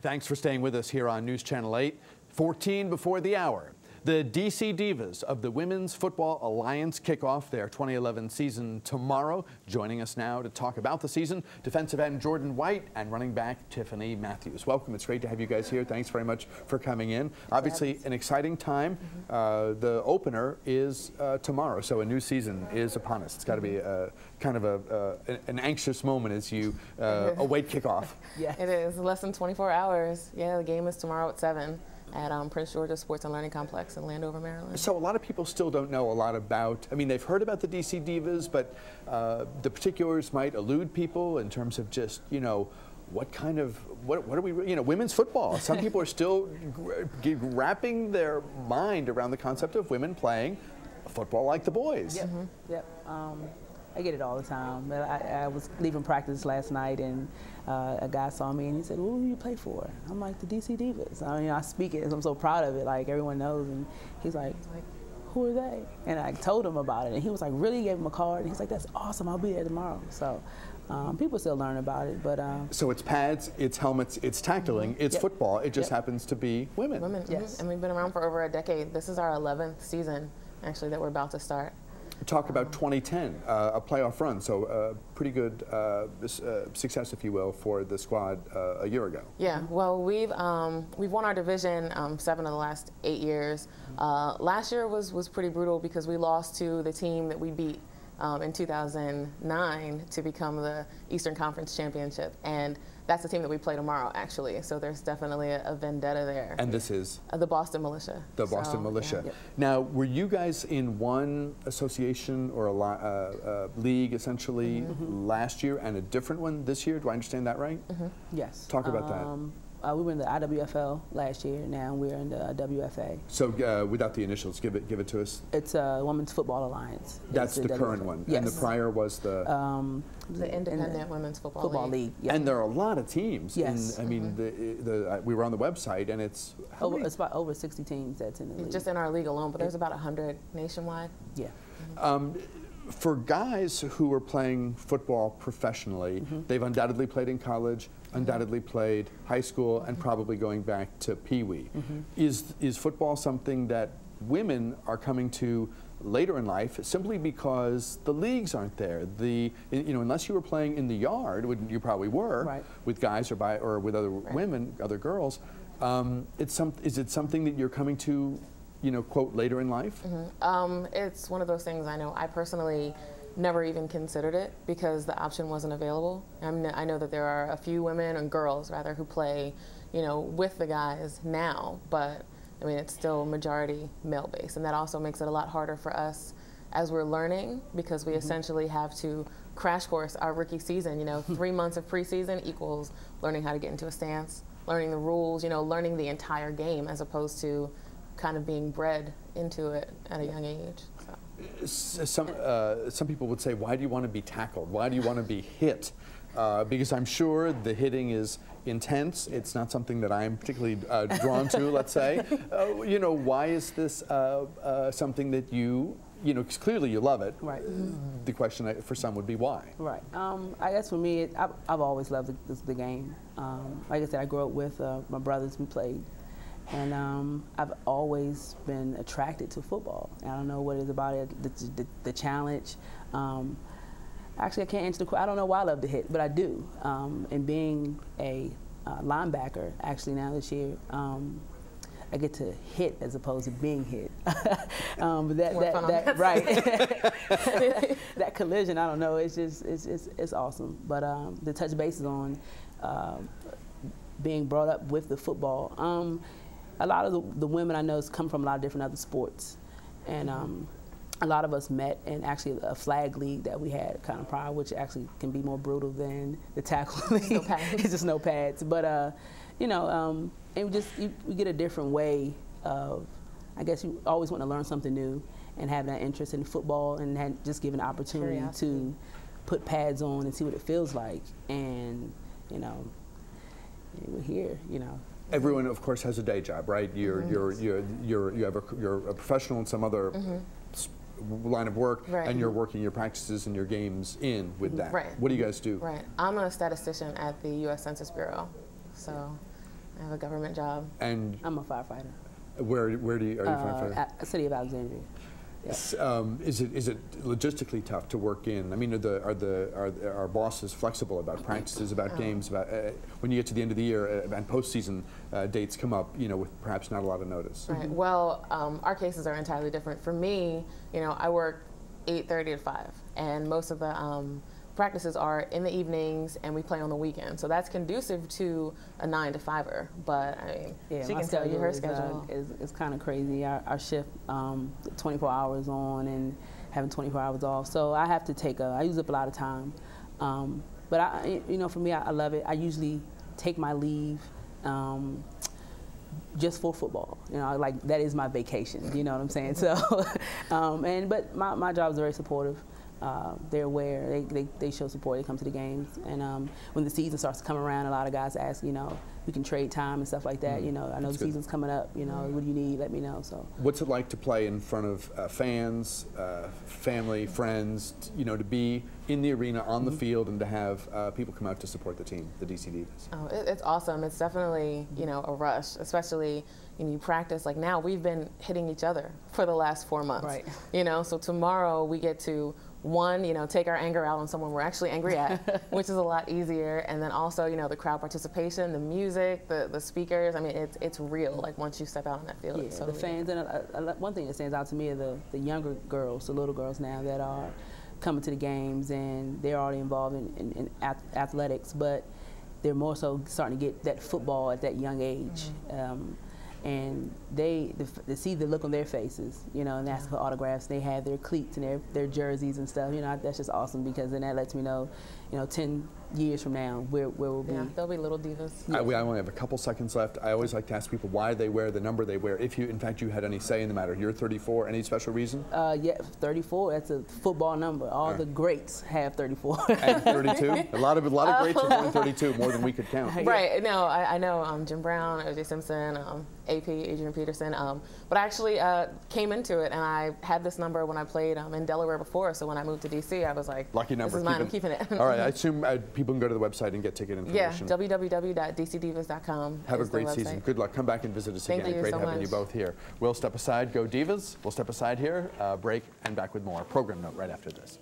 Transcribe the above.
Thanks for staying with us here on News Channel 8, 14 before the hour. The DC Divas of the Women's Football Alliance kick off their 2011 season tomorrow. Joining us now to talk about the season, defensive end Jordan White and running back Tiffany Matthews. Welcome. It's great to have you guys here. Thanks very much for coming in. Obviously, an exciting time. The opener is tomorrow, so a new season is upon us. It's got to be kind of an anxious moment as you await kickoff. Yeah, it is. Less than 24 hours. Yeah, the game is tomorrow at 7. At Prince George's Sports and Learning Complex in Landover, Maryland. So a lot of people still don't know a lot about, I mean, they've heard about the DC Divas, but the particulars might elude people in terms of just, you know, what kind of, what are we, you know, women's football. Some people are still wrapping their mind around the concept of women playing football like the boys. Yep, yep. I get it all the time. But I was leaving practice last night, and a guy saw me and he said, "What do you play for?" I'm like, "The DC Divas." I mean, I speak it, and I'm so proud of it. Like, everyone knows. And he's like, "Who are they?" And I told him about it, and he was like, "Really?" He gave him a card. And he's like, "That's awesome. I'll be there tomorrow." So people still learn about it. But so it's pads, it's helmets, it's tackling, it's football. It just happens to be women. Yes. And we've been around for over a decade. This is our 11th season, actually, that we're about to start. Talk about 2010, a playoff run, so pretty good success, if you will, for the squad a year ago. Yeah, well, we've won our division 7 of the last 8 years. Last year was pretty brutal because we lost to the team that we beat in 2009 to become the Eastern Conference Championship, and that's the team that we play tomorrow, actually. So there's definitely a vendetta there. And this is? The Boston Militia. The Boston Militia. Yeah. Now, were you guys in one association or a league, essentially, last year and a different one this year? Do I understand that right? Yes. Talk about that. We were in the IWFL last year. Now we're in the WFA. So without the initials, give it to us. It's Women's Football Alliance. That's the current one. Yes. And the prior was the Independent Women's Football League. Yes. And there are a lot of teams. Yes. I mean, we were on the website, and it's it's about over 60 teams that's in the league. Just in our league alone, but there's about 100 nationwide. Yeah. For guys who are playing football professionally, they've undoubtedly played in college, undoubtedly played high school, and probably going back to Pee Wee. Is football something that women are coming to later in life simply because the leagues aren't there? You know, unless you were playing in the yard, you probably were, with guys or with other women, other girls. Is it something that you're coming to, you know, quote, later in life? It's one of those things. I know I personally never even considered it because the option wasn't available. I know that there are a few women, and girls rather, who play, you know, with the guys now, but I mean, it's still majority male-based, and that also makes it a lot harder for us as we're learning, because we essentially have to crash course our rookie season. You know, 3 months of preseason equals learning how to get into a stance, learning the rules, you know, learning the entire game, as opposed to kind of being bred into it at a young age. So. Some people would say, why do you want to be tackled? Why do you want to be hit? Because I'm sure the hitting is intense. It's not something that I'm particularly drawn to, let's say. You know, why is this something that you know, because clearly you love it. Right. The question for some would be why. Right. I guess for me, I've always loved the game. Like I said, I grew up with my brothers. We played. And I've always been attracted to football. I don't know what it is about it, the challenge. Actually, I can't answer the question. I don't know why I love to hit, but I do. And being a linebacker, actually now this year, I get to hit as opposed to being hit. But that collision, I don't know. It's just it's awesome. But the touch bases on being brought up with the football. A lot of the women I know come from a lot of different other sports, and a lot of us met in actually a flag league that we had kind of prior, which actually can be more brutal than the tackle league. It's just no pads. But you know, and we get a different way of, I guess you always want to learn something new, and have that interest in football, and just given the opportunity to put pads on and see what it feels like, and you know, we're here, you know. Everyone, of course, has a day job, right? You're a professional in some other line of work, and you're working your practices and your games in with that. What do you guys do? I'm a statistician at the U.S. Census Bureau, so I have a government job. And I'm a firefighter. Where are you firefighter? At City of Alexandria. Yeah. Is it logistically tough to work in? I mean, are bosses flexible about practices, about games, about when you get to the end of the year and postseason dates come up, you know, with perhaps not a lot of notice? Right. Well, our cases are entirely different. For me, you know, I work 8:30 to 5, and most of the practices are in the evenings, and we play on the weekend. So that's conducive to a 9 to 5-er. But I mean, Yeah, she can tell you her schedule. Is kind of crazy. Our shift, 24 hours on and having 24 hours off. So I have to I use up a lot of time. But you know, for me, I love it. I usually take my leave just for football. You know, like that is my vacation. You know what I'm saying? So, but my job is very supportive. They're aware. They show support. They come to the games, and when the season starts to come around, a lot of guys ask, you know, we can trade time and stuff like that. You know, I know the season's coming up. You know, what do you need? Let me know. So, what's it like to play in front of fans, family, friends? You know, to be in the arena on the field and to have people come out to support the team, the DC Divas. Oh, it's awesome. It's definitely, you know, a rush, especially when you practice. Like now, we've been hitting each other for the last 4 months. Right. You know, so tomorrow we get to you know, take our anger out on someone we're actually angry at, which is a lot easier. And then also, you know, the crowd participation, the music, the speakers. I mean, it's real. Like once you step out on that field, it's totally the fans. And one thing that stands out to me are the younger girls, the little girls now that are coming to the games, and they're already involved in athletics, but they're more so starting to get that football at that young age. And they see the look on their faces, you know, and ask for autographs. They have their cleats and their jerseys and stuff. You know, that's just awesome, because then that lets me know, you know, 10 years from now where we'll be. Yeah, they'll be little divas. Yes. I only have a couple seconds left. I always like to ask people why they wear the number they wear. If you, in fact, you had any say in the matter. You're 34. Any special reason? Yeah, 34. That's a football number. All the greats have 34. And 32. A lot of greats are born 32, more than we could count. Right. No, I know Jim Brown, O.J. Simpson, AP, Adrian Peterson. But I actually came into it, and I had this number when I played in Delaware before. So when I moved to DC, I was like, lucky number. This is mine. I'm keeping it. All right. I assume people can go to the website and get ticket information. Yeah, www.dcdivas.com. Have a great season. Good luck. Come back and visit us again. Great having you both here. We'll step aside. Go Divas. We'll step aside here, break, and back with more. Program note right after this.